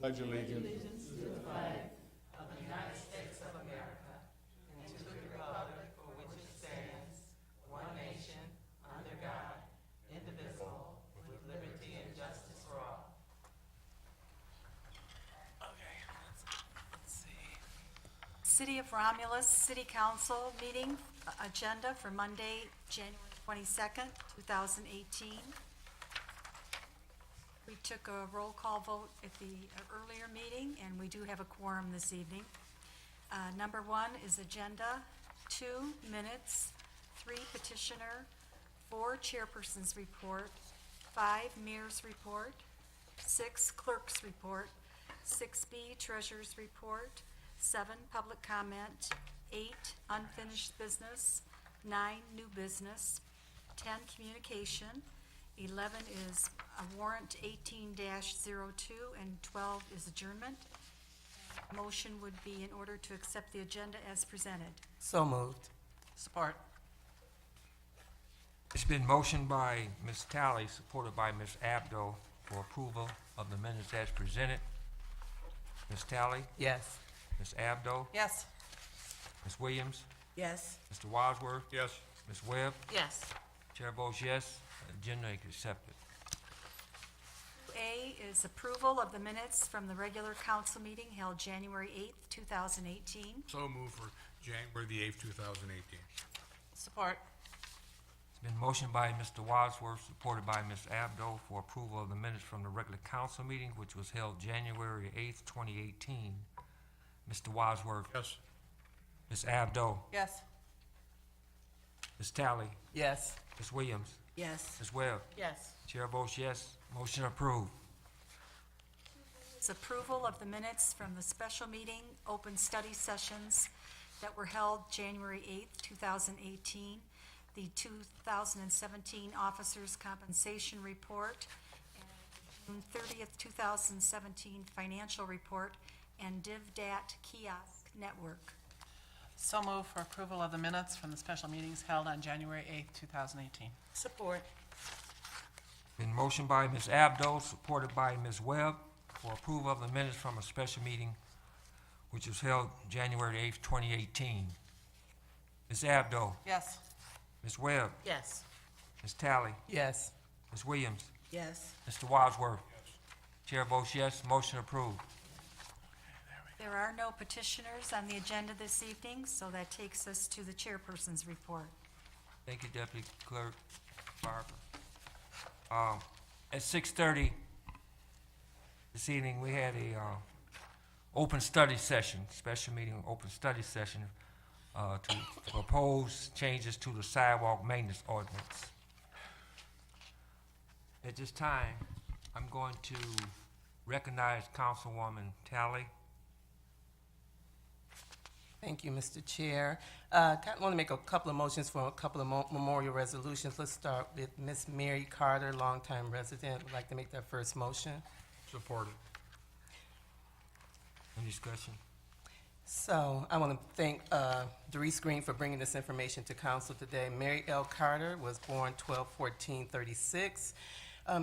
pledge allegiance City of Romulus City Council meeting agenda for Monday, January 22nd, 2018. We took a roll call vote at the earlier meeting, and we do have a quorum this evening. Number 1 is agenda, 2 minutes, 3 petitioner, 4 chairperson's report, 5 mayor's report, 6 clerk's report, 6B treasurer's report, 7 public comment, 8 unfinished business, 9 new business, 10 communication, 11 is a warrant 18-02, and 12 is adjournment. Motion would be in order to accept the agenda as presented. So moved. Support. It's been motioned by Ms. Talley, supported by Ms. Abdo, for approval of the minutes as presented. Ms. Talley, Yes. Ms. Abdo, Yes. Ms. Williams, Yes. Mr. Wadsworth, yes. Ms. Webb. Yes. Chair votes yes. Agenda is accepted. A is approval of the minutes from the regular council meeting held January 8th, 2018. So move for January the 8th, 2018. Support. It's been motioned by Mr. Wadsworth, supported by Ms. Abdo, for approval of the minutes from the regular council meeting, which was held January 8th, 2018. Mr. Wadsworth, Yes. Ms. Abdo, Yes. Ms. Talley, Yes. Ms. Williams, Yes. Ms. Webb. Yes. Chair votes yes. Motion approved. It's approval of the minutes from the special meeting open study sessions that were held January 8th, 2018, the 2017 Officers' Compensation Report, and June 30th, 2017 Financial Report, and DivDat Kiosk Network. So move for approval of the minutes from the special meetings held on January 8th, 2018. Support. Been motioned by Ms. Abdo, supported by Ms. Webb, for approval of the minutes from a special meeting which was held January 8th, 2018. Ms. Abdo, Yes. Ms. Webb, Yes. Ms. Talley, Yes. Ms. Williams, Yes. Mr. Wadsworth. Chair votes yes. Motion approved. There are no petitioners on the agenda this evening, so that takes us to the chairperson's report. Thank you, Deputy Clerk Barber. At 6:30 this evening, we had a open study session, special meeting open study session to propose changes to the sidewalk maintenance ordinance. At this time, I'm going to recognize Councilwoman Talley. Thank you, Mr. Chair. I want to make a couple of motions for a couple of memorial resolutions. Let's start with Miss Mary Carter, longtime resident. Would like to make that first motion. Supported. Any discussion? So I want to thank Doris Green for bringing this information to council today. Mary L. Carter was born 12/14/36.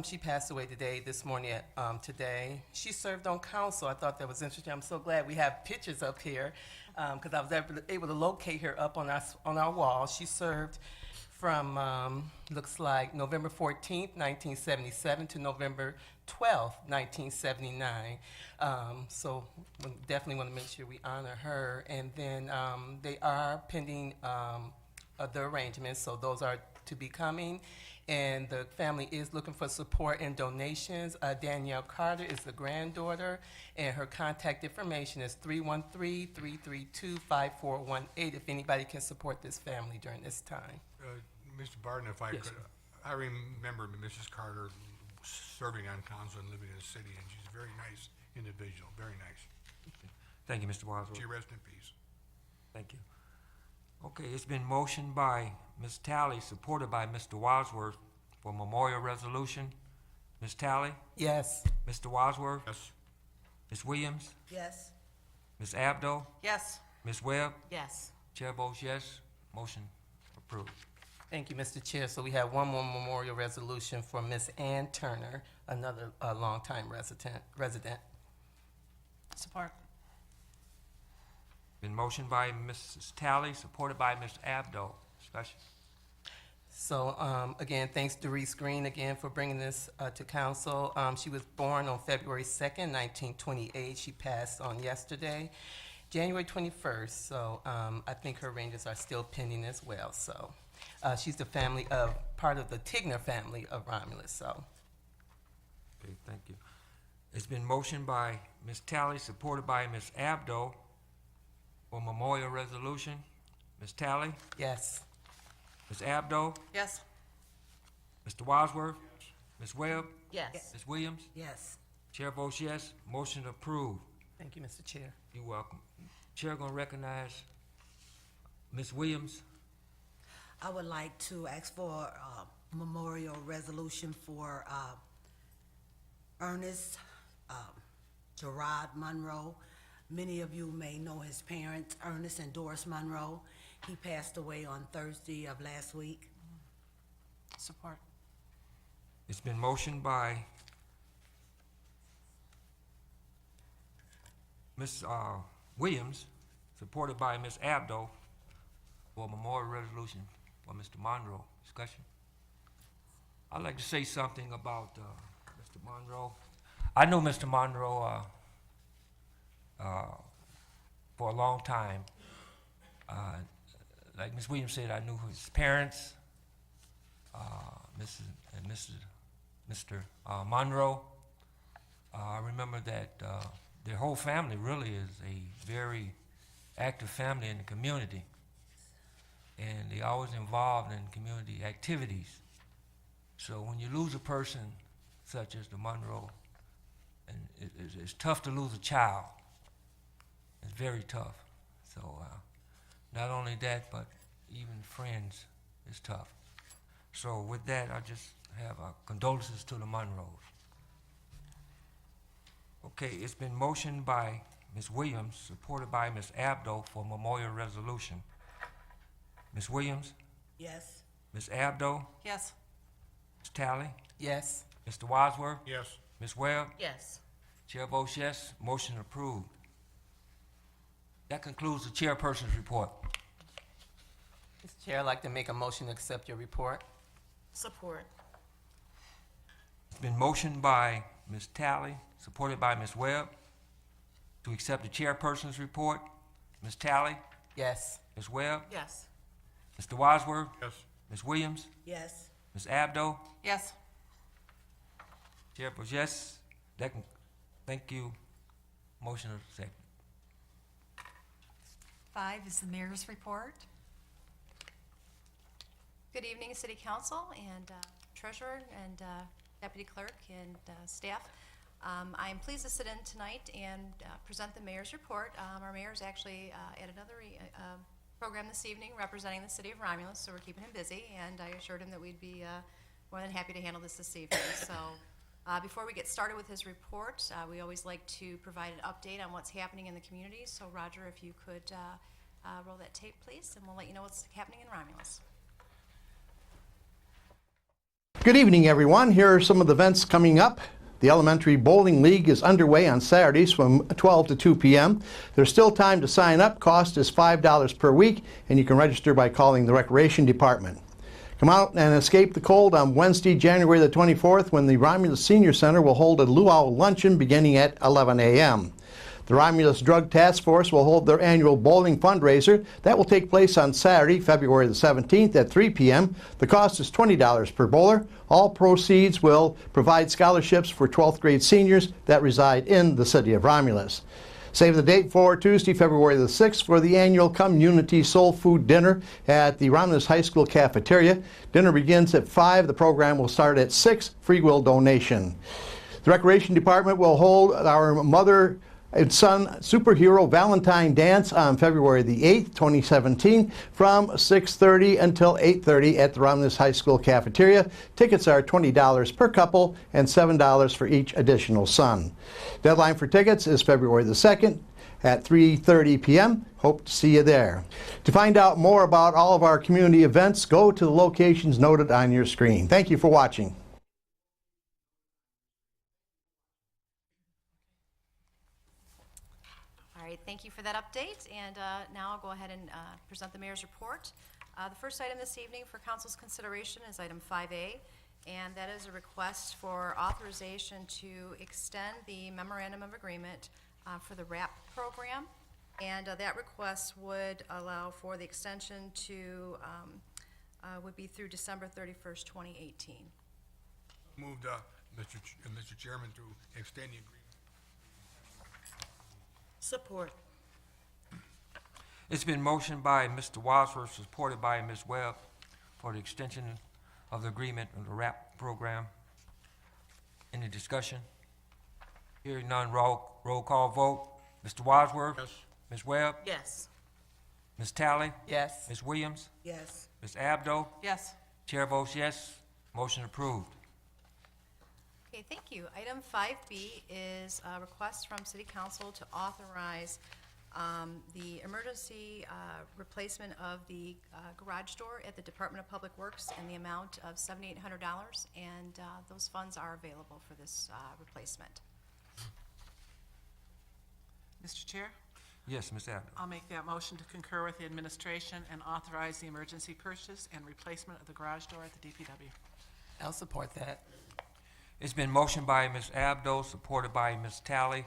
She passed away this morning today. She served on council. I thought that was interesting. I'm so glad we have pictures up here because I was able to locate her up on our wall. She served from, looks like November 14th, 1977 to November 12th, 1979. So we definitely want to make sure we honor her. And then they are pending the arrangements, so those are to be coming. And the family is looking for support and donations. Danielle Carter is the granddaughter, and her contact information is 313-332-5418 if anybody can support this family during this time. Mr. Barton, if I Yes, could, sir. I remember Mrs. Carter serving on council and living in the city, and she's a very nice individual, very nice. Thank you, Mr. Wadsworth. She rest in peace. Thank you. Okay, it's been motioned by Ms. Talley, supported by Mr. Wadsworth, for memorial resolution. Ms. Talley, Yes. Mr. Wadsworth, Yes. Ms. Williams, Yes. Ms. Abdo, Yes. Ms. Webb. Yes. Chair votes yes. Motion approved. Thank you, Mr. Chair. So we have one more memorial resolution for Miss Ann Turner, another longtime resident. Support. Been motioned by Mrs. Tally, supported by Mr. Abdo. Discussion. So, again, thanks Doris Green again for bringing this to council. She was born on February 2nd, 1928. She passed on yesterday, January 21st. So I think her ranges are still pending as well. So she's the part of the Tigner family of Romulus. So Okay, thank you. It's been motioned by Ms. Tally, supported by Ms. Abdo, for memorial resolution. Ms. Tally, yes. Ms. Abdo, Yes. Mr. Wadsworth, Ms. Webb, Yes. Ms. Williams. Yes. Chair votes yes. Motion approved. Thank you, Mr. Chair. You're welcome. Chair gonna recognize Ms. Williams. I would like to ask for a memorial resolution for Ernest Gerard Monroe. Many of you may know his parents, Ernest and Doris Monroe. He passed away on Thursday of last week. Support. It's been motioned by Ms. Williams, supported by Ms. Abdo, for a memorial resolution for Mr. Monroe. Discussion. I'd like to say something about Mr. Monroe. I know Mr. Monroe for a long time. Like Ms. Williams said, I knew his parents, Mr. Monroe. I remember that their whole family really is a very active family in the community, and they always involved in community activities. So when you lose a person such as the Monroe, and it's tough to lose a child. It's very tough. So not only that, but even friends is tough. So with that, I just have condolences to the Monroes. Okay, it's been motioned by Ms. Williams, supported by Ms. Abdo, for memorial resolution. Ms. Williams, Yes. Ms. Abdo, Yes. Ms. Tally, Yes. Mr. Wadsworth, Yes. Ms. Webb. Yes. Chair votes yes. Motion approved. That concludes the chairperson's report. Mr. Chair, I'd like to make a motion to accept your report. Support. It's been motioned by Ms. Tally, supported by Ms. Webb, to accept the chairperson's report. Ms. Tally, Yes. Ms. Webb, Yes. Mr. Wadsworth, Yes. Ms. Williams, Yes. Ms. Abdo. Yes. Chair votes yes. Thank you. Motion is second. 5 is the mayor's report. Good evening, City Council and Treasurer and Deputy Clerk and staff. I am pleased to sit in tonight and present the mayor's report. Our mayor's actually at another program this evening representing the city of Romulus, so we're keeping him busy, and I assured him that we'd be more than happy to handle this evening. So before we get started with his report, we always like to provide an update on what's happening in the community. So Roger, if you could roll that tape, please, and we'll let you know what's happening in Romulus. Good evening, everyone. Here are some of the events coming up. The Elementary Bowling League is underway on Saturdays from 12 to 2 p.m. There's still time to sign up. Cost is $5 per week, and you can register by calling the Recreation Department. Come out and escape the cold on Wednesday, January the 24th, when the Romulus Senior Center will hold a luau luncheon beginning at 11 a.m. The Romulus Drug Task Force will hold their annual bowling fundraiser. That will take place on Saturday, February the 17th at 3 p.m. The cost is $20 per bowler. All proceeds will provide scholarships for 12th grade seniors that reside in the city of Romulus. Save the date for Tuesday, February the 6th for the annual Community Soul Food Dinner at the Romulus High School cafeteria. Dinner begins at 5. The program will start at 6. Free will donation. The Recreation Department will hold our Mother and Son Superhero Valentine Dance on February the 8th, 2017 from 6:30 until 8:30 at the Romulus High School cafeteria. Tickets are $20 per couple and $7 for each additional son. Deadline for tickets is February the 2nd at 3:30 p.m. Hope to see you there. To find out more about all of our community events, go to the locations noted on your screen. Thank you for watching. right, thank you for that update, and now I'll go ahead and present the mayor's report. The first item this evening for council's consideration is item 5A, and that is a request for authorization to extend the memorandum of agreement for the RAP program, and that request would allow for the extension to, would be through December 31st, 2018. Moved, Mr. Chairman, to extend the agreement. Support. It's been motioned by Mr. Wadsworth, supported by Ms. Webb, for the extension of the agreement of the RAP program. Any discussion? Hearing none, roll call vote. Mr. Wadsworth? Yes. Ms. Webb? Yes. Ms. Talley? Yes. Ms. Williams? Yes. Ms. Abdo? Yes. Chair votes yes. Motion approved. Okay, thank you. Item 5B is a request from City Council to authorize the emergency replacement of the garage door at the Department of Public Works in the amount of $7,800, and those funds are available for this replacement. Mr. Chair, Yes, Ms. Abdo. I'll make that motion to concur with the administration and authorize the emergency purchase and replacement of the garage door at the DPW. I'll support that. It's been motioned by Ms. Abdo, supported by Ms. Talley,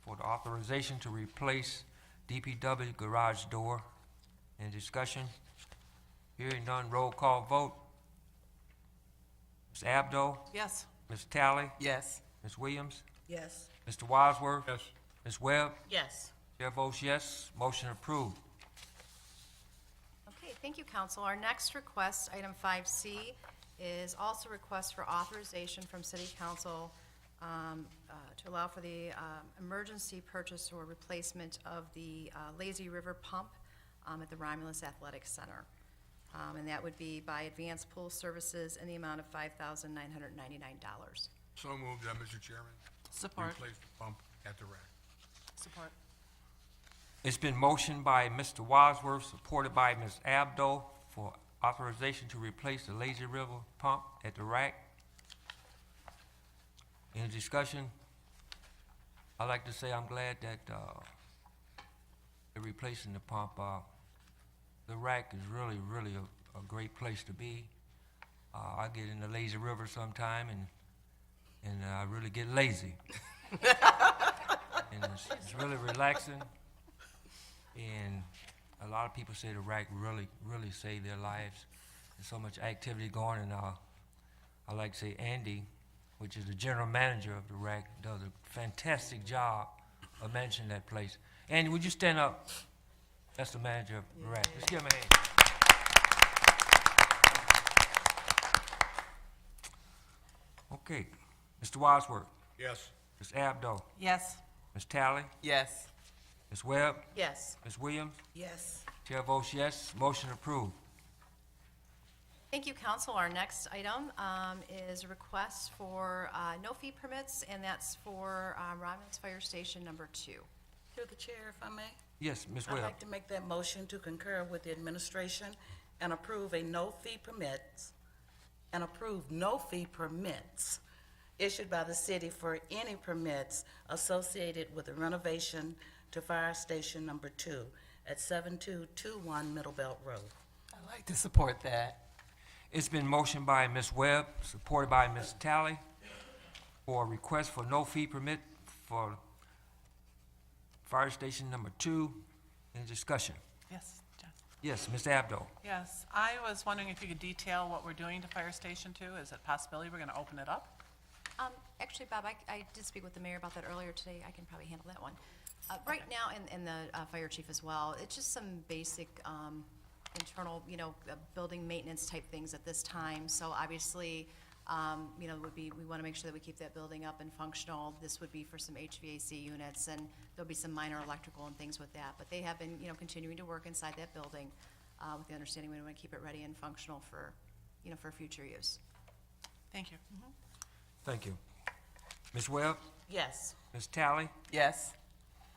for the authorization to replace DPW garage door. Any discussion? Hearing none, roll call vote. Ms. Abdo? Yes. Ms. Talley? Yes. Ms. Williams? Yes. Mr. Wadsworth? Yes. Ms. Webb? Yes. Chair votes yes. Motion approved. Okay, thank you, Council. Our next request, item 5C, is also a request for authorization from City Council to allow for the emergency purchase or replacement of the Lazy River pump at the Romulus Athletic Center. And that would be by Advanced Pool Services in the amount of $5,999. So moved, Mr. Chairman. Support. Replace the pump at the rack. Support. It's been motioned by Mr. Wadsworth, supported by Ms. Abdo, for authorization to replace the Lazy River pump at the rack. Any discussion? I'd like to say I'm glad that they're replacing the pump. The rack is really a great place to be. I get in the Lazy River sometime and I really get lazy. And it's really relaxing. And a lot of people say the rack really saved their lives. There's so much activity going, and I like to say Andy, which is the general manager of the rack, does a fantastic job of managing that place. Andy, would you stand up? That's the manager of the rack. Let's give him a hand. Okay, Mr. Wadsworth, Yes. Ms. Abdo, Yes. Ms. Talley, Yes. Ms. Webb, Yes. Ms. Williams. Yes. Chair votes yes. Motion approved. Thank you, Council. Our next item is a request for no-fee permits, and that's for Romulus Fire Station number 2. Through the chair, if I may, Yes, Ms. I'd Webb. like to make that motion to concur with the administration and approve no-fee permits issued by the city for any permits associated with the renovation to Fire Station number 2 at 7221 Middle Belt Road. I'd like to support that. It's been motioned by Ms. Webb, supported by Ms. Talley, for a request for no fee permit for Fire Station number 2. Any discussion? Yes, John. Yes, Ms. Abdo. Yes, I was wondering if you could detail what we're doing to Fire Station 2. Is it a possibility we're going to open it up? Actually, Bob, I did speak with the mayor about that earlier today. I can probably handle that one. Right now, and the fire chief as well, it's just some basic internal, building maintenance type things at this time. So obviously, we want to make sure that we keep that building up and functional. This would be for some HVAC units, and there'll be some minor electrical and things with that. But they have been, continuing to work inside that building with the understanding we want to keep it ready and functional for, for future use. Thank you. Thank you. Ms. Webb, Yes. Ms. Talley, Yes.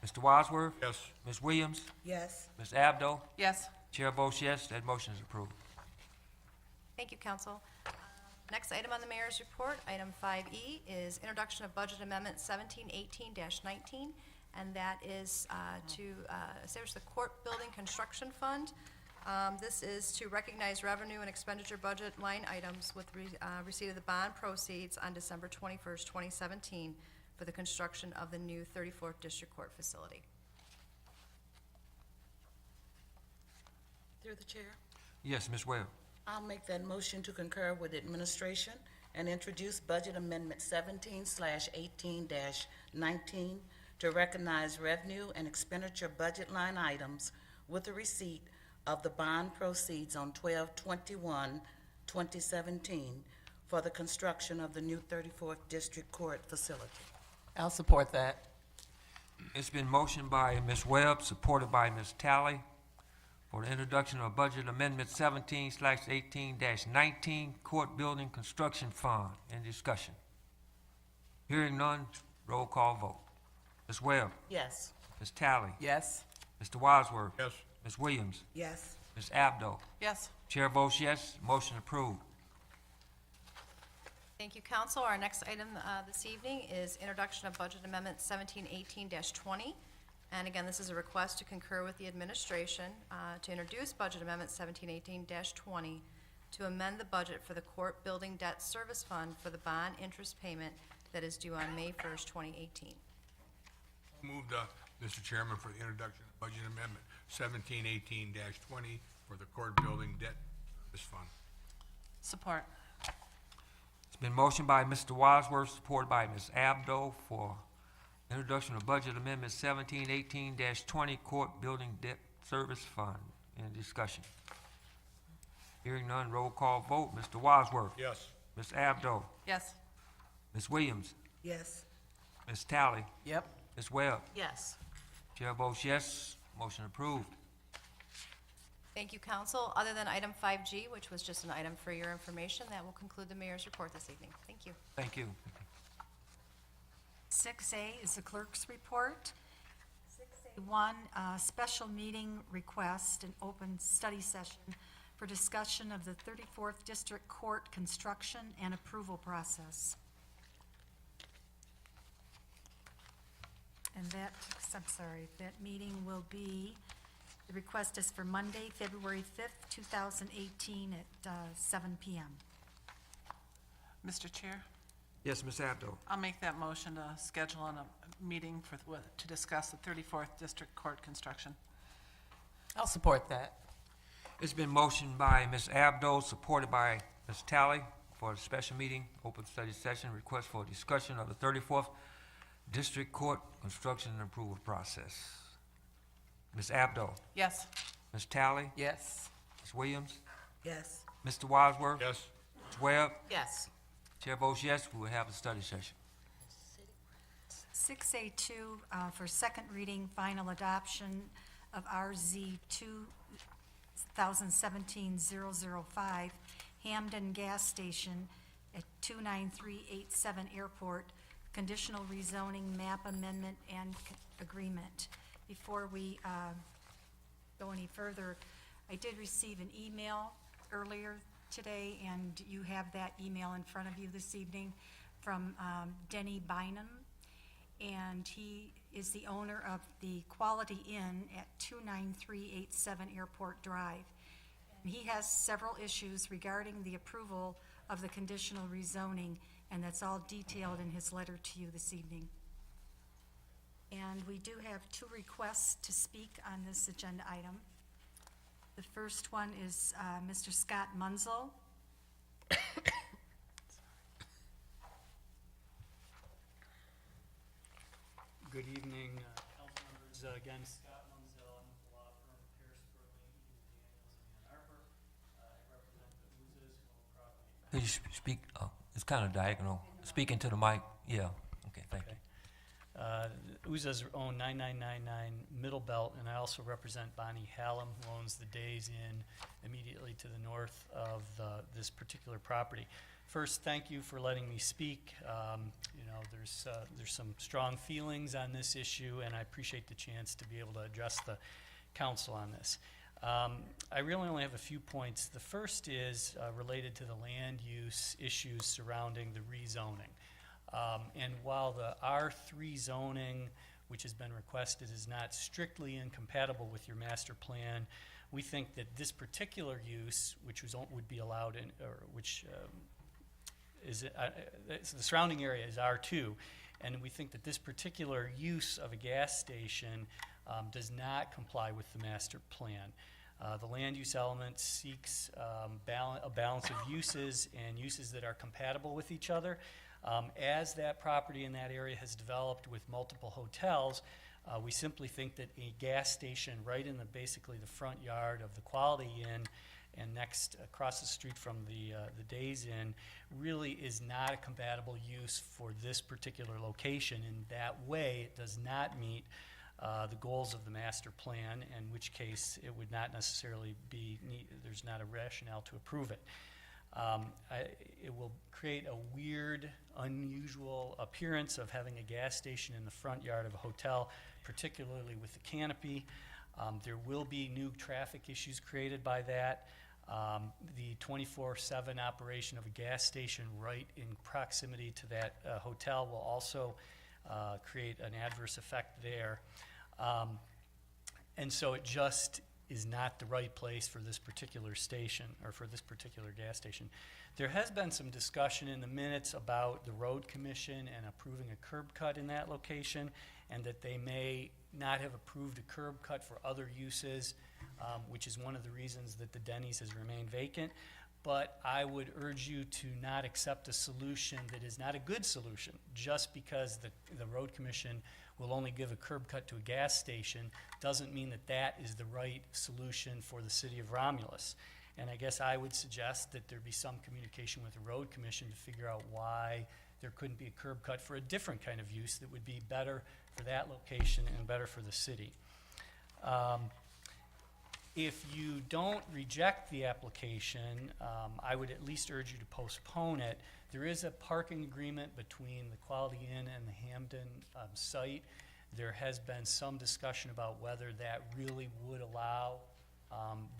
Mr. Wadsworth, Yes. Ms. Williams, Yes. Ms. Abdo. Yes. Chair votes yes. That motion is approved. Thank you, Council. Next item on the mayor's report, item 5E, is introduction of budget amendment 1718-19. and that is to establish the Court Building Construction Fund. This is to recognize revenue and expenditure budget line items with receipt of the bond proceeds on December 21st, 2017 for the construction of the new 34th District Court facility. Through the chair, Yes, Ms. Webb. I'll make that motion to concur with administration and introduce Budget Amendment 17/18-19 to recognize revenue and expenditure budget line items with the receipt of the bond proceeds on 12/21/2017 for the construction of the new 34th District Court facility. I'll support that. It's been motioned by Ms. Webb, supported by Ms. Talley, for the introduction of Budget Amendment 17/18-19, Court Building Construction Fund. Any discussion? Hearing none, roll call vote. Ms. Webb, Yes. Ms. Talley, Yes. Mr. Wadsworth, Yes. Ms. Williams, Yes. Ms. Abdo. Yes. Chair votes yes, motion approved. Thank you, council. Our next item this evening is introduction of Budget Amendment 1718-20. And again, this is a request to concur with the administration to introduce Budget Amendment 1718-20 to amend the budget for the Court Building Debt Service Fund for the bond interest payment that is due on May 1st, 2018. Moved, Mr. Chairman, for the introduction of Budget Amendment 1718-20 for the Court Building Debt Service Fund. Support. It's been motioned by Mr. Wadsworth, supported by Ms. Abdo, for introduction of Budget Amendment 1718-20, Court Building Debt Service Fund. Any discussion? Hearing none, roll call vote. Mr. Wadsworth. Yes. Ms. Abdo. Yes. Ms. Williams. Yes. Ms. Talley. Yep. Ms. Webb. Yes. Chair votes yes, motion approved. Thank you, council. Other than item 5G, which was just an item for your information, that will conclude the mayor's report this evening. Thank you. Thank you. 6A is the clerk's report. 6A1, special meeting request, an open study session for discussion of the 34th District Court construction and approval process. And that, that meeting will be, the request is for Monday, February 5th, 2018 at 7 p.m. Mr. Chair, Yes, Ms. Abdo. I'll make that motion to schedule a meeting to discuss the 34th District Court construction. I'll support that. It's been motioned by Ms. Abdo, supported by Ms. Talley, for a special meeting, open study session, request for discussion of the 34th District Court construction and approval process. Ms. Abdo. Yes. Ms. Talley. Yes. Ms. Williams. Yes. Mr. Wadsworth. Yes. Ms. Webb. Yes. Chair votes yes, we will have a study session. 6A2 for second reading, final adoption of RZ 2017-005, Hamden Gas Station at 29387 Airport, conditional rezoning map amendment and agreement. Before we go any further, I did receive an email earlier today, and you have that email in front of you this evening from Denny Bynum, and he is the owner of the Quality Inn at 29387 Airport Drive. And he has several issues regarding the approval of the conditional rezoning, and that's all detailed in his letter to you this evening. And we do have two requests to speak on this agenda item. The first one is Mr. Scott Munzel. Good evening, council members. Again, Scott Munzel, I'm with the law firm Pierce, Burley, Daniels, and Ann Arbor. I represent the Uzas, who own property. Could you speak, it's kind of diagonal, speak into the mic, yeah, okay, thank you. Uzas own 9999 Middle Belt, and I also represent Bonnie Hallam, who owns the Days Inn immediately to the north of this particular property. First, thank you for letting me speak. There's some strong feelings on this issue, and I appreciate the chance to be able to address the council on this. I really only have a few points. The first is related to the land use issues surrounding the rezoning. And while the R3 zoning which has been requested, is not strictly incompatible with your master plan. We think that this particular use, which would be allowed in, or which the surrounding area is R2, and we think that this particular use of a gas station does not comply with the master plan. The land use element seeks a balance of uses and uses that are compatible with each other. As that property in that area has developed with multiple hotels, we simply think that a gas station right in basically the front yard of the Quality Inn and next across the street from the Days Inn really is not a compatible use for this particular location. In that way, it does not meet the goals of the master plan, in which case it would not necessarily there's not a rationale to approve it. It will create a weird, unusual appearance of having a gas station in the front yard of a hotel, particularly with the canopy. There will be new traffic issues created by that. The 24/7 operation of a gas station right in proximity to that hotel will also create an adverse effect there. And so it just is not the right place for this particular station, or for this particular gas station. There has been some discussion in the minutes about the road commission and approving a curb cut in that location, and that they may not have approved a curb cut for other uses, which is one of the reasons that the Denny's has remained vacant. But I would urge you to not accept a solution that is not a good solution, just because the road commission will only give a curb cut to a gas station doesn't mean that that is the right solution for the city of Romulus. And I guess I would suggest that there be some communication with the road commission to figure out why there couldn't be a curb cut for a different kind of use that would be better for that location and better for the city. If you don't reject the application, I would at least urge you to postpone it. There is a parking agreement between the Quality Inn and the Hampden site. There has been some discussion about whether that really would allow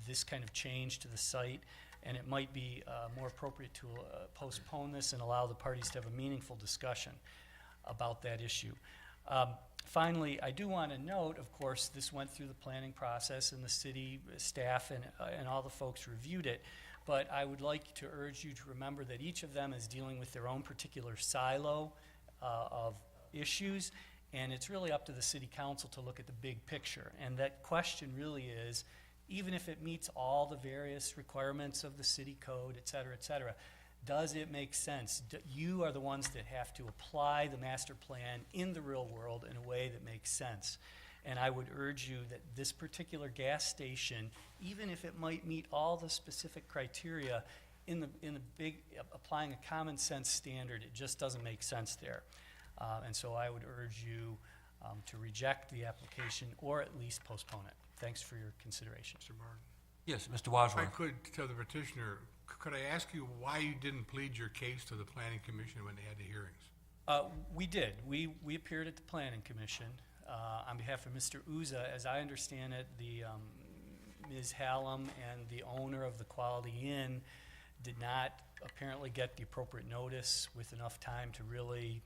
this kind of change to the site, and it might be more appropriate to postpone this and allow the parties to have a meaningful discussion about that issue. Finally, I do want to note, of course, this went through the planning process, and the city staff and all the folks reviewed it, but I would like to urge you to remember that each of them is dealing with their own particular silo of issues, and it's really up to the city council to look at the big picture. And that question really is, even if it meets all the various requirements of the city code, et cetera, does it make sense? You are the ones that have to apply the master plan in the real world in a way that makes sense. And I would urge you that this particular gas station, even if it might meet all the specific criteria, in the big, applying a common sense standard, it just doesn't make sense there. And so I would urge you to reject the application or at least postpone it. Thanks for your consideration. Mr. Barton? Yes, Mr. If I Wadsworth. could tell the petitioner, could I ask you why you didn't plead your case to the planning commission when they had the hearings? We did. We appeared at the Planning Commission on behalf of Mr. Uza. As I understand it, the Ms. Hallam and the owner of the Quality Inn did not apparently get the appropriate notice with enough time to really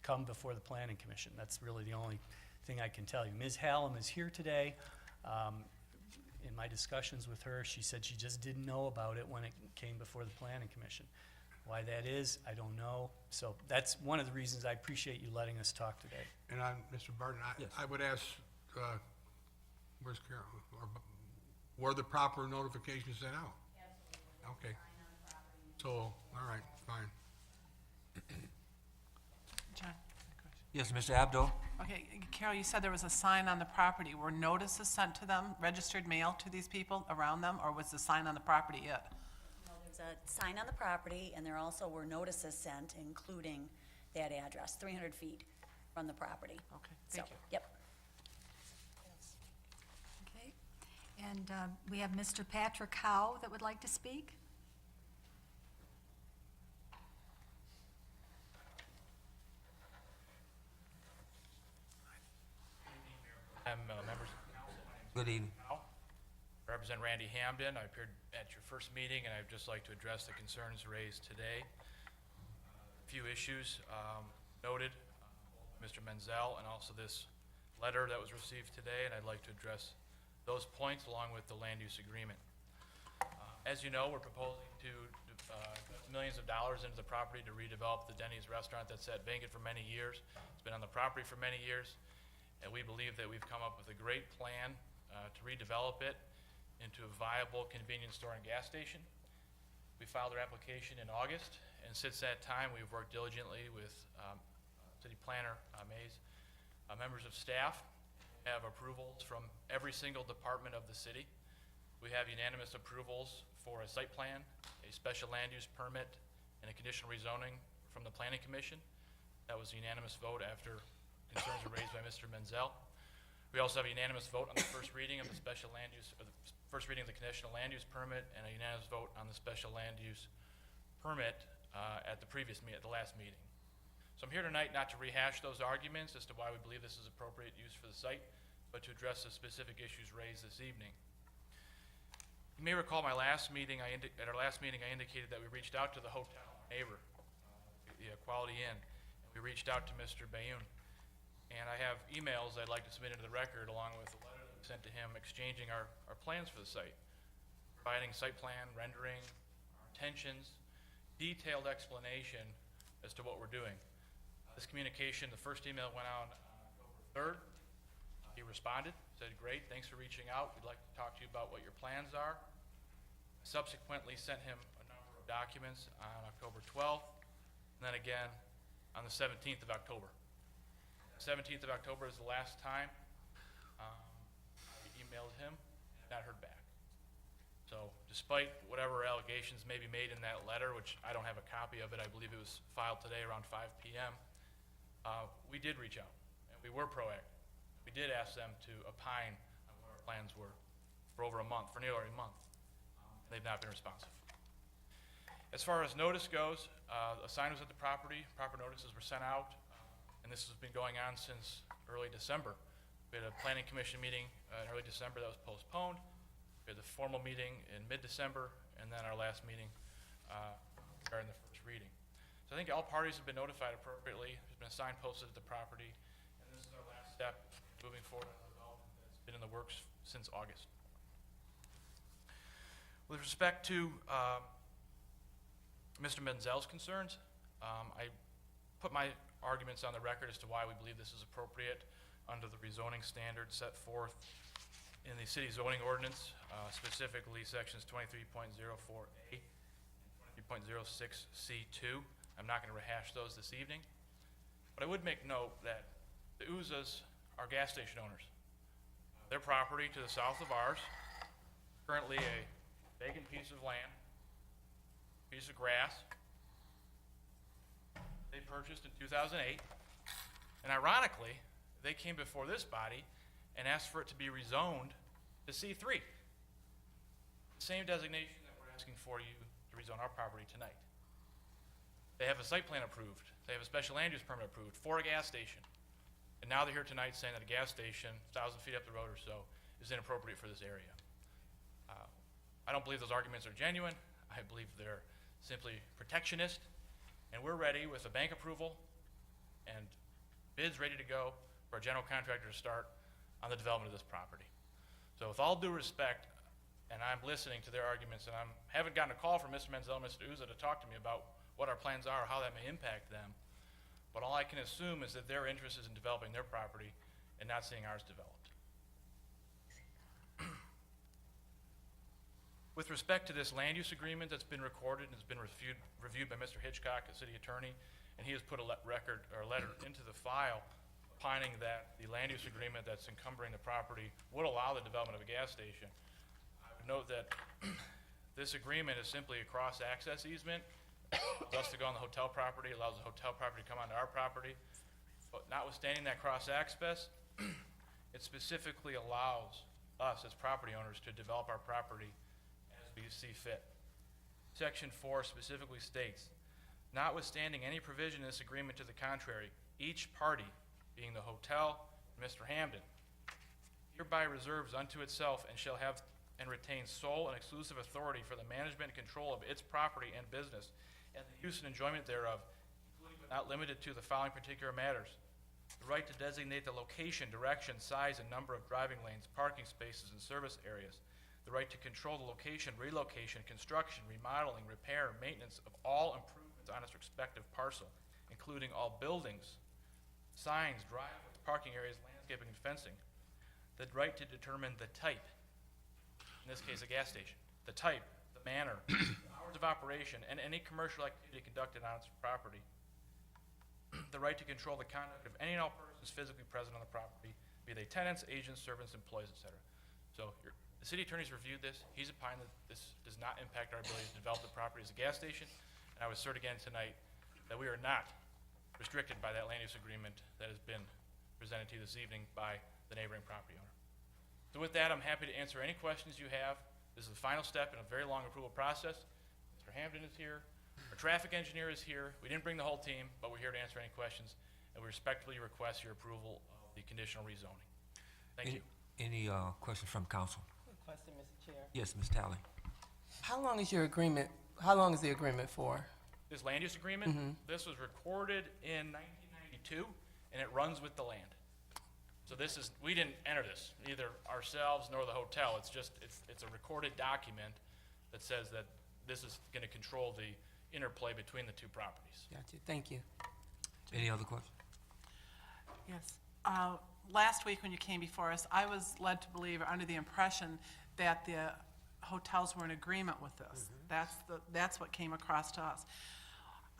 come before the Planning Commission. That's really the only thing I can tell you. Ms. Hallam is here today. In my discussions with her, she said she just didn't know about it when it came before the Planning Commission. Why that is, I don't know. So that's one of the reasons I appreciate you letting us talk today. And Mr. Barton, Yes. I would ask, where's Carol? Were the proper notifications sent out? Absolutely. Okay. So, all right, fine. John? Yes, Mr. Abdo. Okay, Carol, you said there was a sign on the property. Were notices sent to them, registered mail to these people around them, or was the sign on the property it? No, there's a sign on the property, and there also were notices sent, including that address, 300 feet from the property. Okay, thank you. Yep. Okay. And we have Mr. Patrick Howe that would like to speak. I'm members of the council. My name's Good evening. Al. I represent Randy Hamden. I appeared at your first meeting, and I'd just like to address the concerns raised today. A few issues noted, both by Mr. Menzel and also this letter that was received today, and I'd like to address those points along with the land use agreement. As you know, we're proposing to invest millions of dollars into the property to redevelop the Denny's restaurant that's sat vacant for many years. It's been on the property for many years, and we believe that we've come up with a great plan to redevelop it into a viable convenience store and gas station. We filed our application in August, and since that time, we've worked diligently with City Planner Mays. Members of staff have approvals from every single department of the city. We have unanimous approvals for a site plan, a special land use permit, and a conditional rezoning from the Planning Commission. That was a unanimous vote after concerns were raised by Mr. Menzel. We also have a unanimous vote on the first reading of the special land use, or the first reading of the conditional land use permit, and a unanimous vote on the special land use permit at the last meeting. So I'm here tonight not to rehash those arguments as to why we believe this is appropriate use for the site, but to address the specific issues raised this evening. You may recall at our last meeting, I indicated that we reached out to the hotel neighbor, the Quality Inn, and we reached out to Mr. Bayoun. And I have emails I'd like to submit into the record along with a letter that we sent to him exchanging our plans for the site, providing site plan, rendering, our intentions, detailed explanation as to what we're doing. This communication, the first email went out on October 3rd. He responded, said, great, thanks for reaching out. We'd like to talk to you about what your plans are. I subsequently sent him a number of documents on October 12th, and then again on the 17th of October. The 17th of October is the last time I emailed him and not heard back. So despite whatever allegations may be made in that letter, which I don't have a copy of it, I believe it was filed today around 5 p.m., we did reach out, and we were proactive. We did ask them to opine on what our plans were for over a month, for nearly a month. They've not been responsive. As far as notice goes, a sign was at the property, proper notices were sent out, and this has been going on since early December. We had a planning commission meeting in early December that was postponed. We had the formal meeting in mid-December, and then our last meeting regarding the first reading. So I think all parties have been notified appropriately. There's been a sign posted at the property, and this is our last step moving forward on the development that's been in the works since August. With respect to Mr. Menzel's concerns, I put my arguments on the record as to why we believe this is appropriate under the rezoning standards set forth in the city zoning ordinance, specifically sections 23.04A and 23.06C2. I'm not going to rehash those this evening, but I would make note that the Uzas are gas station owners. Their property to the south of ours, currently a vacant piece of land, piece of grass, they purchased in 2008, and ironically, they came before this body and asked for it to be rezoned to C3. The same designation that we're asking for you to rezone our property tonight. They have a site plan approved. They have a special land use permit approved for a gas station. And now they're here tonight saying that a gas station 1,000 feet up the road or so is inappropriate for this area. I don't believe those arguments are genuine. I believe they're simply protectionist. And we're ready with a bank approval and bids ready to go for a general contractor to start on the development of this property. So with all due respect, and I'm listening to their arguments, and I haven't gotten a call from Mr. Menzel and Mr. Uza to talk to me about what our plans are, how that may impact them, but all I can assume is that their interest is in developing their property and not seeing ours developed. With respect to this land use agreement that's been recorded and has been reviewed by Mr. Hitchcock, the city attorney, and he has put a letter into the file opining that the land use agreement that's encumbering the property would allow the development of a gas station. I would note that this agreement is simply a cross-access easement. It allows us to go on the hotel property, allows the hotel property to come onto our property. But notwithstanding that cross-access, it specifically allows us as property owners to develop our property as we see fit. Section 4 specifically states, notwithstanding any provision in this agreement to the contrary, each party, being the hotel and Mr. Hamden, hereby reserves unto itself and shall have and retain sole and exclusive authority for the management and control of its property and business and the use and enjoyment thereof, including but not limited to the following particular matters. The right to designate the location, direction, size, and number of driving lanes, parking spaces, and service areas. The right to control the location, relocation, construction, remodeling, repair, maintenance of all improvements on its respective parcel, including all buildings, signs, driveways, parking areas, landscaping, and fencing. The right to determine the type, in this case a gas station, the type, the manner, the hours of operation, and any commercial activity conducted on its property. The right to control the conduct of any and all persons physically present on the property, be they tenants, agents, servants, employees, etc. So the city attorney's reviewed this. He's opined that this does not impact our ability to develop the property as a gas station. And I would assert again tonight that we are not restricted by that land use agreement that has been presented to you this evening by the neighboring property owner. So with that, I'm happy to answer any questions you have. This is the final step in a very long approval process. Mr. Hampton is here. Our traffic engineer is here. We didn't bring the whole team, but we're here to answer any questions, and we respectfully request your approval of the conditional rezoning. Thank you. Any questions from council? Question, Mr. Chair. Yes, Ms. Talley. How long is your agreement, how long is the agreement for? This land use agreement, this was recorded in 1992, and it runs with the land. So this is, we didn't enter this, neither ourselves nor the hotel. It's just, it's a recorded document that says that this is going to control the interplay between the two properties. Gotcha, thank you. Any other questions? Yes. Last week when you came before us, I was led to believe, or under the impression, that the hotels were in agreement with this. That's what came across to us.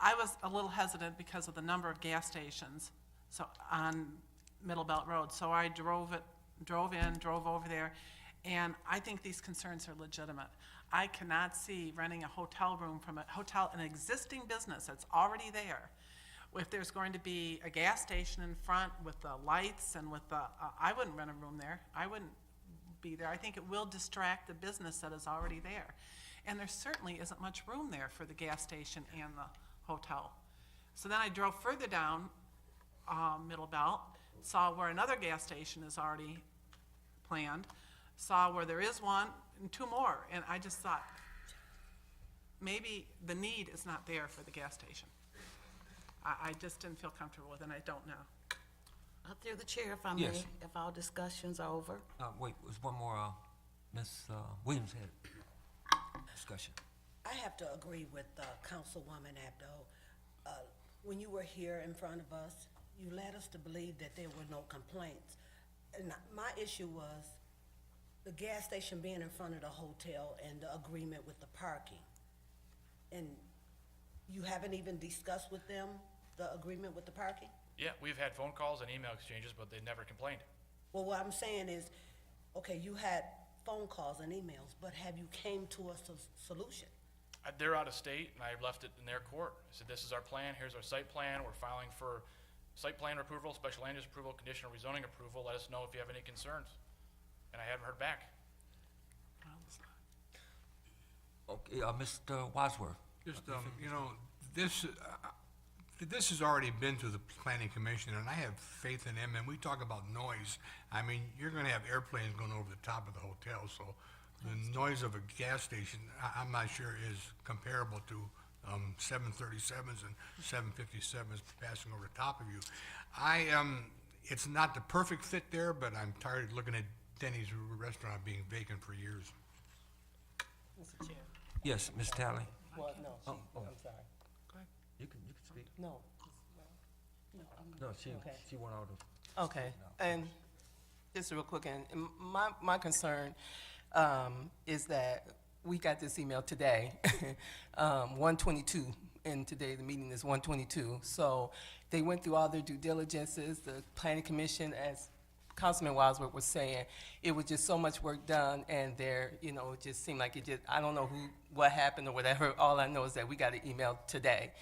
I was a little hesitant because of the number of gas stations on Middle Belt Road. So I drove over there, and I think these concerns are legitimate. I cannot see renting a hotel room from an existing business that's already there. If there's going to be a gas station in front with the lights and with I wouldn't rent a room there. I wouldn't be there. I think it will distract the business that is already there. And there certainly isn't much room there for the gas station and the hotel. So then I drove further down Middle Belt, saw where another gas station is already planned, saw where there is one and two more, and I just thought, maybe the need is not there for the gas station. I just didn't feel comfortable with it, and I don't know. Through the chair, if I may, Yes. if our discussions are over. Wait, there's one more, Ms. Williams had discussion. I have to agree with Councilwoman Abdo. When you were here in front of us, you led us to believe that there were no complaints. And my issue was the gas station being in front of the hotel and the agreement with the parking. And you haven't even discussed with them the agreement with the parking? Yeah, we've had phone calls and email exchanges, but they never complained. Well, what I'm saying is, okay, you had phone calls and emails, but have you came to a solution? They're out of state, and I left it in their court. I said, this is our plan, here's our site plan, we're filing for site plan approval, special land use approval, conditional rezoning approval, let us know if you have any concerns. And I haven't heard back. Okay, Mr. Wadsworth. Just, you know, this has already been to the planning commission, and I have faith in them, and we talk about noise. I mean, you're gonna have airplanes going over the top of the hotel, so the noise of a gas station, I'm not sure is comparable to 737s and 757s passing over the top of you. It's not the perfect fit there, but I'm tired of looking at Denny's restaurant being vacant for years. Mr. Chair. Yes, Ms. Talley. Well, no, Oh, oh. I'm sorry. You can speak. No. No, Okay. she went out of. Okay, and just real quick, and my concern is that we got this email today, 1:22, and today the meeting is 1:22. So they went through all their due diligences, the planning commission, as Councilman Wadsworth was saying, it was just so much work done, and there, you know, it just seemed like it just, I don't know what happened or whatever. All I know is that we got an email today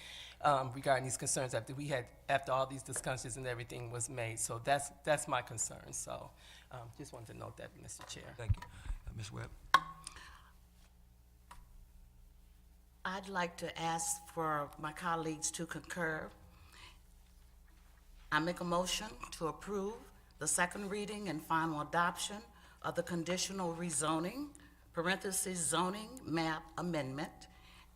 regarding these concerns after all these discussions and everything was made. So that's my concern. So just wanted to note that, Mr. Chair. Thank you. Ms. Webb? I'd like to ask for my colleagues to concur. I make a motion to approve the second reading and final adoption of the conditional rezoning, parentheses zoning map amendment,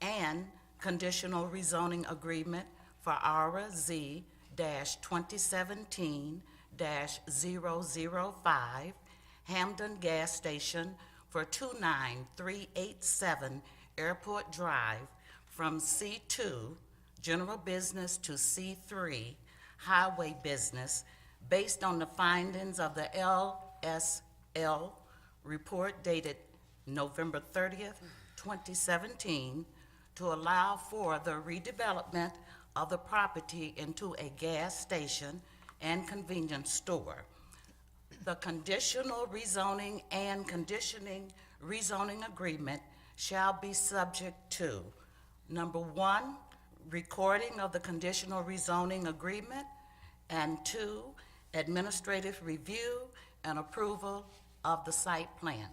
and conditional rezoning agreement for Aura Z 2017-005 Hamden Gas Station for 29387 Airport Drive from C2 General Business to C3 Highway Business based on the findings of the LSL report dated November 30th, 2017, to allow for the redevelopment of the property into a gas station and convenience store. The conditional rezoning and conditioning rezoning agreement shall be subject to, number one, recording of the conditional rezoning agreement, and two, administrative review and approval of the site plan.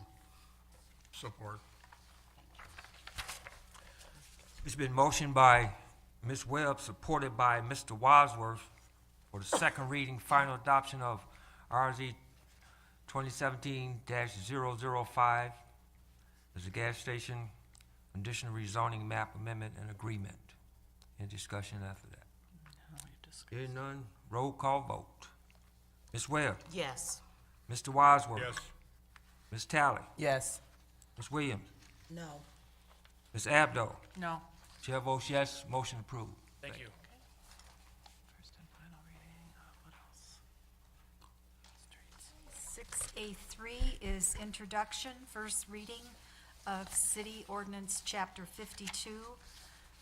Support. It's been motioned by Ms. Webb, supported by Mr. Wadsworth, for the second reading, final adoption of RZ 2017-005. There's a gas station conditional rezoning map amendment and agreement. Any discussion after that? Hearing none, roll call vote. Ms. Webb? Yes. Mr. Wadsworth? Yes. Ms. Talley? Yes. Ms. Williams? No. Ms. Abdo? No. Chair votes yes, motion approved. Thank you. First and final reading of what else? Streets. 6A3 is introduction, first reading of City Ordinance Chapter 52,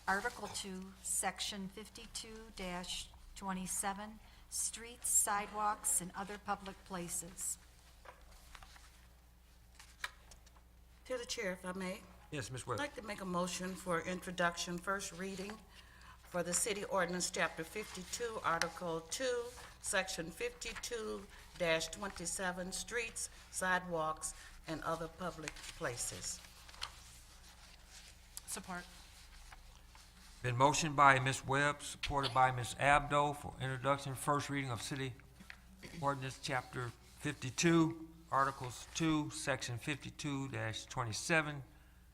Article 2, Section 52-27, streets, sidewalks, and other public places. To the chair, if I may. Yes, Ms. I'd Webb. like to make a motion for introduction, first reading for the City Ordinance, Chapter 52, Article 2, Section 52-27, streets, sidewalks, and other public places. Support. Been motioned by Ms. Webb, supported by Ms. Abdo for introduction, first reading of City Ordinance Chapter 52, Articles 2, Section 52-27,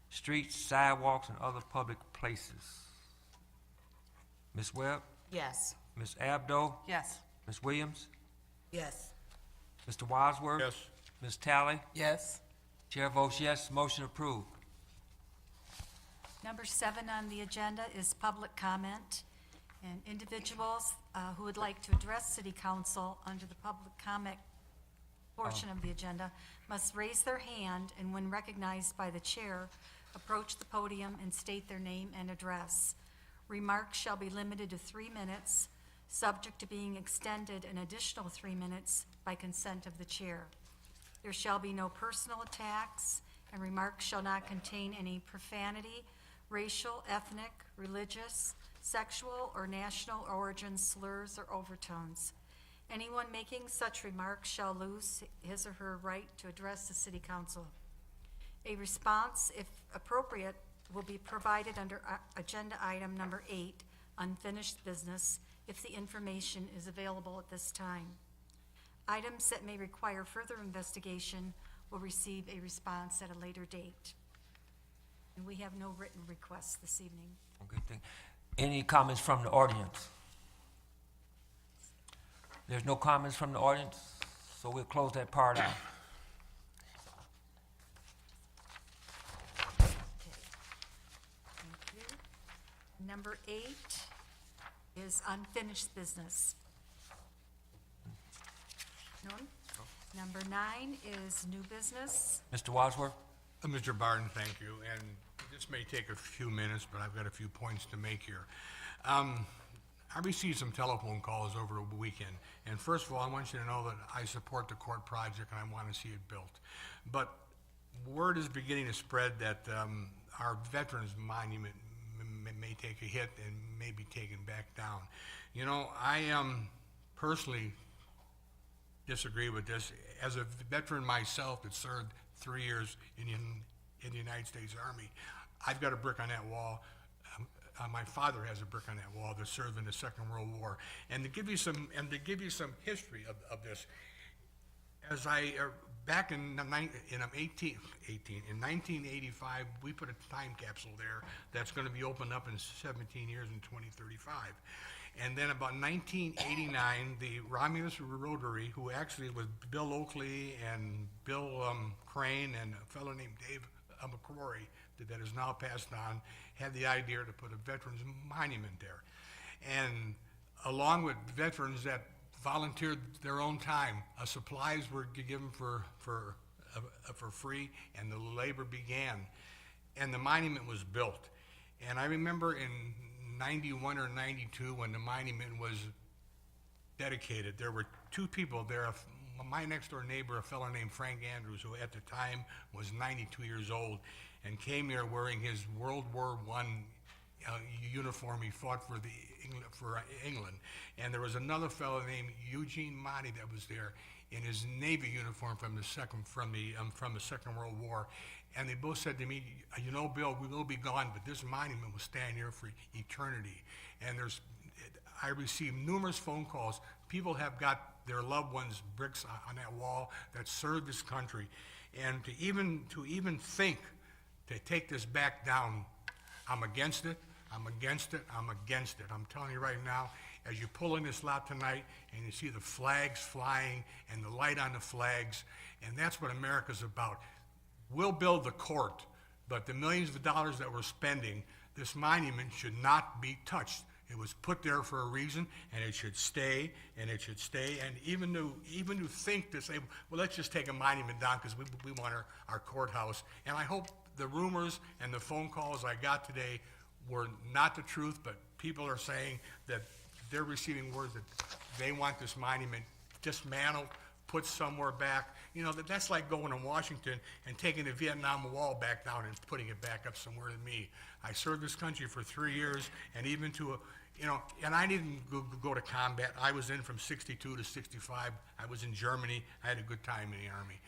streets, sidewalks, and other public places. Ms. Webb? Yes. Ms. Abdo? Yes. Ms. Williams? Yes. Mr. Wadsworth? Yes. Ms. Talley? Yes. Chair votes yes, motion approved. Number 7 on the agenda is public comment, and individuals who would like to address City Council under the public comment portion of the agenda must raise their hand, and when recognized by the chair, approach the podium and state their name and address. Remarks shall be limited to 3 minutes, subject to being extended an additional 3 minutes by consent of the chair. There shall be no personal attacks, and remarks shall not contain any profanity, racial, ethnic, religious, sexual, or national origin slurs or overtones. Anyone making such remarks shall lose his or her right to address the City Council. A response, if appropriate, will be provided under agenda item number 8, unfinished business, if the information is available at this time. Items that may require further investigation will receive a response at a later date. And we have no written requests this evening. Okay, any comments from the audience? There's no comments from the audience, so we'll close that part out. Thank you. Number 8 is unfinished business. None? Number 9 is new business. Mr. Wadsworth? Mr. Barton, thank you, and this may take a few minutes, but I've got a few points to make here. I received some telephone calls over the weekend, and first of all, I want you to know that I support the court project and I want to see it built. But word is beginning to spread that our Veterans Monument may take a hit and may be taken back down. You know, I personally disagree with this. As a veteran myself that served 3 years in the United States Army, I've got a brick on that wall. My father has a brick on that wall that served in the Second World War. And to give you some history of this, as I back in 1985, we put a time capsule there that's going to be opened up in 17 years in 2035. And then about 1989, the Romulus Rotary, who actually was Bill Oakley and Bill Crane and a fellow named Dave McCrory that is now passed on, had the idea to put a veterans monument there. And along with veterans that volunteered their own time, supplies were given for free, and the labor began. And the monument was built. And I remember in 91 or 92, when the monument was dedicated, there were two people there. My next door neighbor, a fellow named Frank Andrews, who at the time was 92 years old, and came here wearing his World War I uniform. He fought for England. And there was another fellow named Eugene Motti that was there in his Navy uniform from the Second World War. And they both said to me, you know, Bill, we will be gone, but this monument will stand here for eternity. And I received numerous phone calls. People have got their loved ones' bricks on that wall that served this country. And to even think to take this back down, I'm against it. I'm against it. I'm against it. I'm telling you right now, as you pull in this lot tonight and you see the flags flying and the light on the flags, and that's what America's about. We'll build the court, but the millions of dollars that we're spending, this monument should not be touched. It was put there for a reason, and it should stay, and it should stay. And even to think to say, well, let's just take a monument down because we want our courthouse. And I hope the rumors and the phone calls I got today were not the truth, but people are saying that they're receiving word that they want this monument dismantled, put somewhere back. You know, that's like going to Washington and taking the Vietnam Wall back down and putting it back up somewhere to me. I served this country for 3 years, and even and I didn't go to combat. I was in from 62 to 65. I was in Germany. I had a good time in the Army.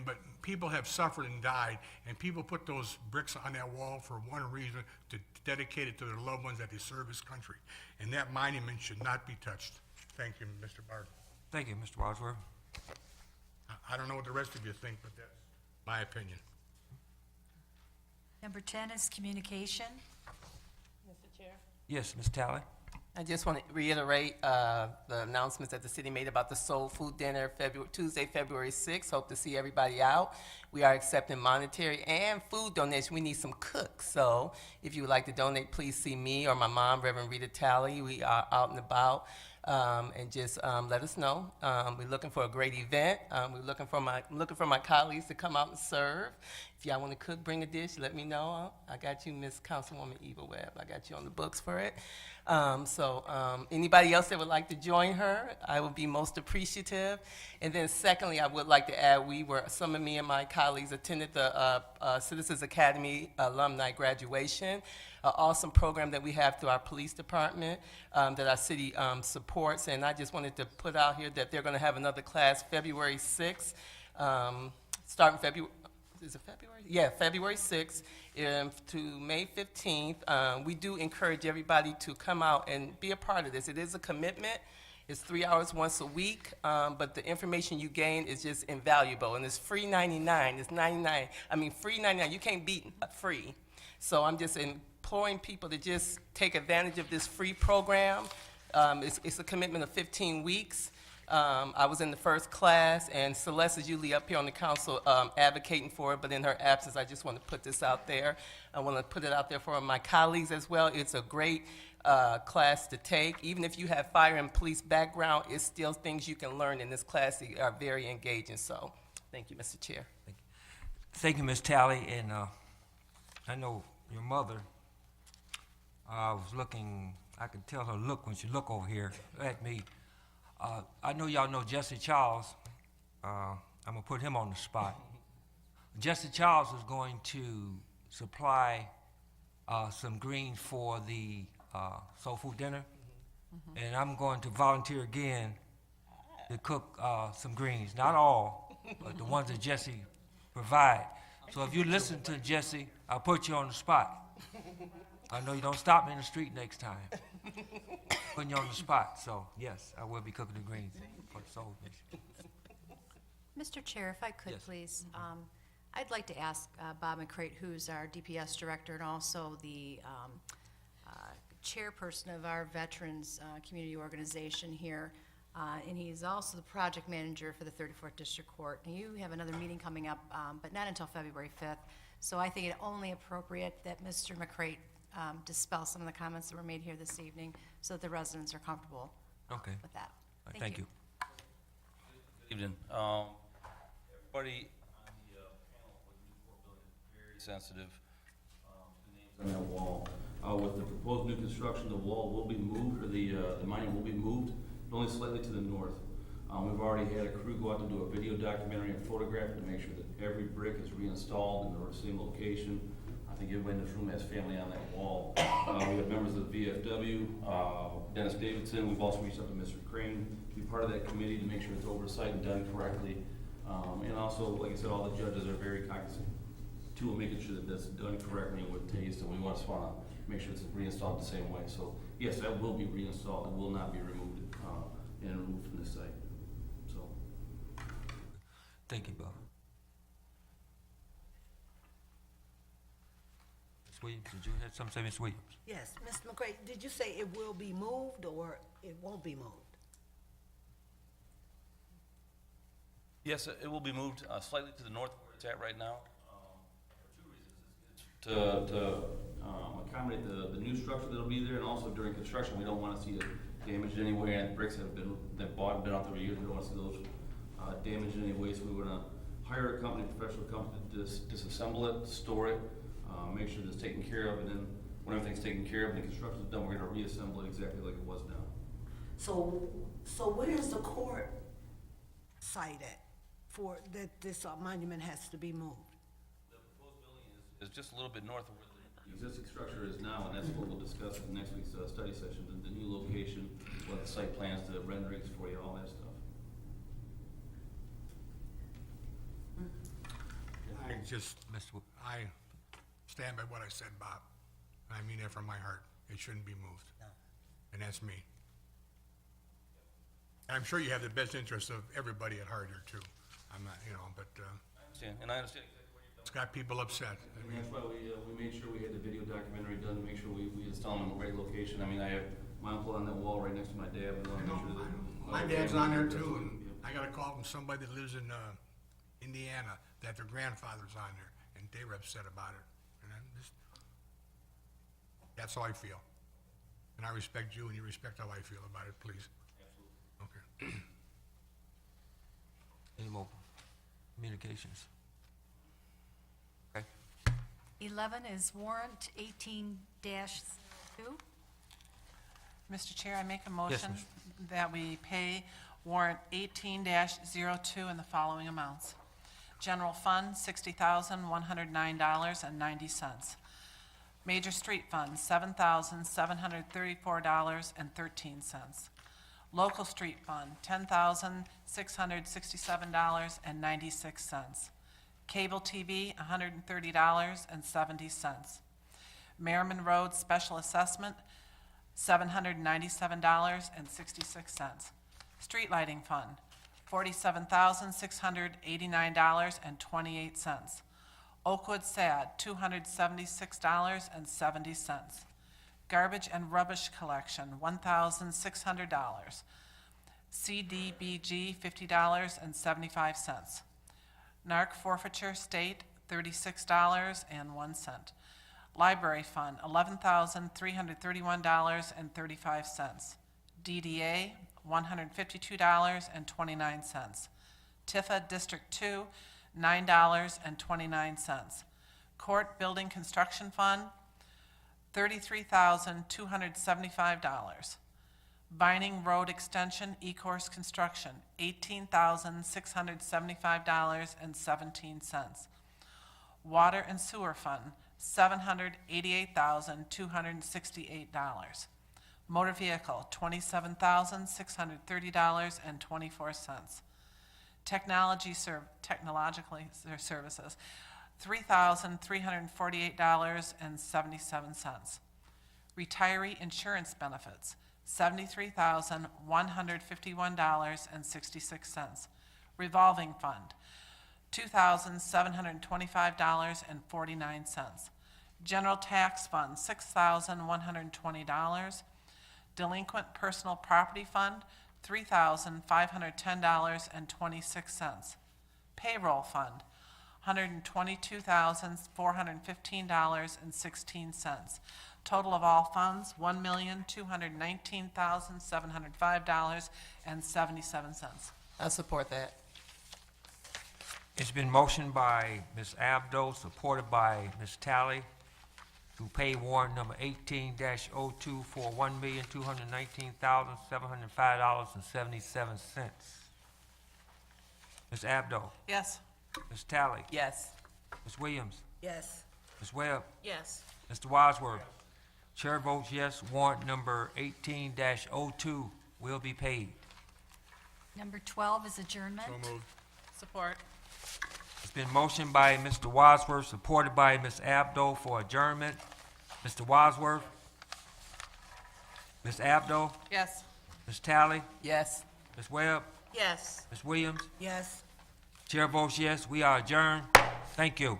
But people have suffered and died, and people put those bricks on that wall for one reason, to dedicate it to their loved ones that they serve this country. And that monument should not be touched. Thank you, Mr. Bard. Thank you, Mr. Wadsworth. I don't know what the rest of you think, but that's my opinion. Number 10 is communication. Mr. Chair? Yes, Ms. Talley? I just want to reiterate the announcements that the city made about the Soul Food Dinner Tuesday, February 6th. Hope to see everybody out. We are accepting monetary and food donations. We need some cooks. So if you would like to donate, please see me or my mom, Reverend Rita Talley. We are out and about. And just let us know. We're looking for a great event. We're looking for my colleagues to come out and serve. If y'all want to cook, bring a dish, let me know. I got you, Miss Councilwoman Eva Webb. I got you on the books for it. Anybody else that would like to join her, I would be most appreciative. And then secondly, I would like to add, some of me and my colleagues attended the Citizens Academy alumni graduation, an awesome program that we have through our police department that our city supports. And I just wanted to put out here that they're going to have another class February 6th, starting February. Is it February? Yeah, February 6th to May 15th. We do encourage everybody to come out and be a part of this. It is a commitment. It's 3 hours once a week, but the information you gain is just invaluable. And it's free 99. It's 99. I mean, free 99. You can't beat free. So I'm just imploring people to just take advantage of this free program. It's a commitment of 15 weeks. I was in the first class, and Celeste is usually up here on the council advocating for it, but in her absence, I just want to put this out there. I want to put it out there for my colleagues as well. It's a great class to take. Even if you have fire and police background, it's still things you can learn in this class that are very engaging. So, thank you, Mr. Chair. Thank you, Ms. Talley. And I know your mother, I was looking, I could tell her look when she looked over here at me. I know y'all know Jesse Charles. I'm going to put him on the spot. Jesse Charles is going to supply some greens for the soul food dinner. And I'm going to volunteer again to cook some greens. Not all, but the ones that Jesse provide. So if you listen to Jesse, I'll put you on the spot. I know you don't stop me in the street next time. Putting you on the spot. So, yes, I will be cooking the greens for the soul dish. Mr. Chair, if I could, Yes. please, I'd like to ask Bob McCrate, who's our DPS director and also the chairperson of our Veterans Community Organization here, and he's also the project manager for the 34th District Court. And you have another meeting coming up, but not until February 5th. So I think it only appropriate that Mr. McCrate dispel some of the comments that were made here this evening so that the residents are comfortable Okay. with that. Thank you. Good evening. Everybody on the panel for the Newport building is very sensitive to the names on that wall. With the proposed new construction, the wall will be moved, or the monument will be moved, but only slightly to the north. We've already had a crew go out to do a video documentary and photograph it to make sure that every brick is reinstalled in the same location. I think everybody in this room has family on that wall. We have members of the VFW, Dennis Davidson. We've also reached out to Mr. Crane to be part of that committee to make sure it's oversight and done correctly. And also, like I said, all the judges are very cognizant to making sure that that's done correctly and with taste, and we just want to make sure it's reinstalled the same way. So yes, that will be reinstalled. It will not be removed and removed from this site. So. Thank you, Bob. Ms. Williams, did you have something to say, Ms. Williams? Yes, Mr. McCray, did you say it will be moved or it won't be moved? Yes, it will be moved slightly to the north where it's at right now, for two reasons. It's to accommodate the new structure that'll be there, and also during construction, we don't want to see it damaged anywhere, and bricks have been bought and been out there for years. We don't want to see those damaged in any way, so we want to hire a company, professional company, to disassemble it, store it, make sure that it's taken care of, and then when everything's taken care of and the construction's done, we're going to reassemble it exactly like it was now. So where's the court site at for that this monument has to be moved? The proposed building is just a little bit north of where the existing structure is now, and that's what we'll discuss in next week's study session, the new location, what the site plans, the renderings for you, all that stuff. I stand by what I said, Bob. I mean that from my heart. It shouldn't be moved. No. And that's me. And I'm sure you have the best interest of everybody at heart here too. I'm not, but, I understand, and I understand exactly what you're it's got people upset. I And mean, that's why we made sure we had the video documentary done to make sure we install them in the right location. I mean, I have my uncle on that wall right next to my dad. We want to make sure that. my dad's on there too, and I got a call from somebody that lives in, Indiana, that their grandfather's on there, and they were upset about it. And that's how I feel. And I respect you, and you respect how I feel about it, please. Okay. Any more communications? Okay. 11 is warrant 18-2. Mr. Chair, I make a motion Ms. that we pay warrant 18-02 in the following amounts. General Fund, $60,109.90. Major Street Fund, $7,734.13. Local Street Fund, $10,667.96. Cable TV, $130.70. Merriman Road Special Assessment, $797.66. Street Lighting Fund, $47,689.28. Oakwood SAD, $276.70. Garbage and Rubbish Collection, $1,600. CDBG, $50.75. Narc Forfeiture State, $36.01. Library Fund, $11,331.35. DDA, $152.29. Tifa District 2, $9.29. Court Building Construction Fund, $33,275. Binding Road Extension, E-Course Construction, $18,675.17. Water and Sewer Fund, $788,268. Motor Vehicle, $27,630.24. Technological Services, $3,348.77. Retiree Insurance Benefits, $73,151.66. Revolving Fund, $2,725.49. General Tax Fund, $6,120. Delinquent Personal Property Fund, $3,510.26. Payroll Fund, $122,415.16. Total of all funds, $1,219,705.77. I support that. It's been motioned by Ms. Abdo, supported by Ms. Talley, to pay warrant number 18-02 for $1,219,705.77. Ms. Abdo, Yes. Ms. Talley, Yes. Ms. Williams, Yes. Ms. Webb, Yes. Mr. Wadsworth. Chair votes yes, warrant number 18-02 will be paid. Number 12 is adjournment. So moved. Support. It's been motioned by Mr. Wadsworth, supported by Ms. Abdo for adjournment. Mr. Wadsworth? Ms. Abdo? Yes. Ms. Talley? Yes. Ms. Webb? Yes. Ms. Williams? Yes. Chair votes yes, we are adjourned. Thank you.